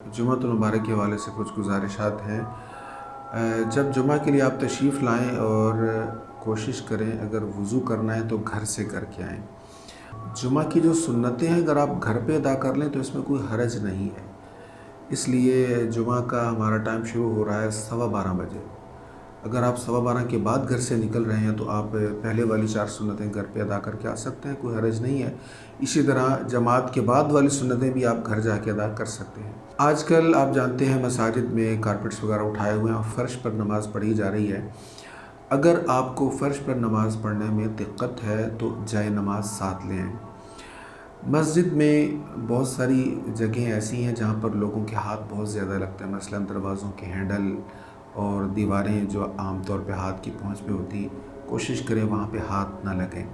जुमातुल मुबारक के हवाले से कुछ गुजारिशात हैं। जब जुमा के लिए आप तशरीफ़ लाएँ और कोशिश करें अगर वज़ू करना है तो घर से करके आएँ। जुमा की जो सुन्नतें हैं अगर आप घर पे अदा कर लें तो इसमें कोई हरज नहीं है। इसलिए जुमा का हमारा टाइम शुरू हो रहा है 12:15 बजे। अगर आप 12:15 के बाद घर से निकल रहे हैं तो आप पहले वाली 4 सुन्नतें घर पे अदा करके आ सकते हैं, कोई हरज नहीं है। इसी तरह जमात के बाद वाली सुन्नतें भी आप घर जाके अदा कर सकते हैं। आजकल आप जानते हैं मसाजिद में कारपेट्स वगैरह उठाए हुए हैं और फ़र्श पर नमाज़ पढ़ी जा रही है। अगर आपको फ़र्श पर नमाज़ पढ़ने में दिक्कत है तो जाए नमाज साथ ले आएँ। मस्जिद में बहुत सारी जगहें ऐसी हैं जहाँ पर लोगों के हाथ बहुत ज़्यादा लगते हैं, मसलन दरवाज़ों के हैंडल और दीवारें जो आम तौर पे हाथ की पहुँच पे होती, कोशिश करें वहाँ पे हाथ ना लगें।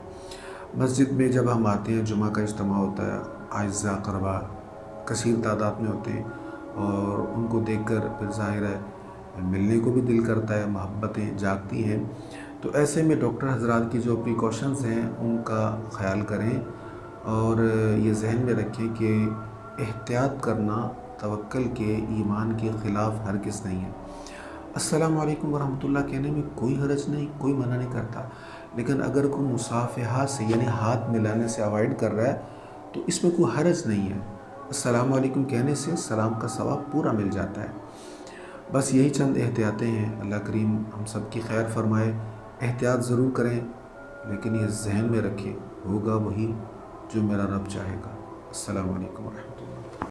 मस्जिद में जब हम आते हैं जुमा का इज्तिमा होता है, आइज़ा क़रबा कसीर तादाद में होते हैं और उनको देखकर फिर ज़ाहिर है मिलने को भी दिल करता है, मोहब्बतें जागती हैं। तो ऐसे में डॉक्टर हज़रात की जो प्रिकॉशंस हैं उनका ख़याल करें और ये ज़हन में रखें कि एहतियात करना तवक्कुल के ईमान के ख़िलाफ़ हरगिज़ नहीं है। अस्सलामु अलैकुम वरहमतुल्लाह कहने में कोई हरज नहीं, कोई मना नहीं करता, लेकिन अगर कोई मुसाफ़हा से यानी हाथ मिलाने से अवॉइड कर रहा है तो इसमें कोई हरज नहीं है। अस्सलामु अलैकुम कहने से सलाम का सवाब पूरा मिल जाता है। बस यही चंद एहतियातें हैं। अल्लाह करीम हम सब की खैर फरमाए। एहतियात ज़रूर करें, लेकिन ये ज़हन में रखें होगा वही जो मेरा रब चाहेगा। अस्सलामु अलैकुम वरहमतुल्लाह।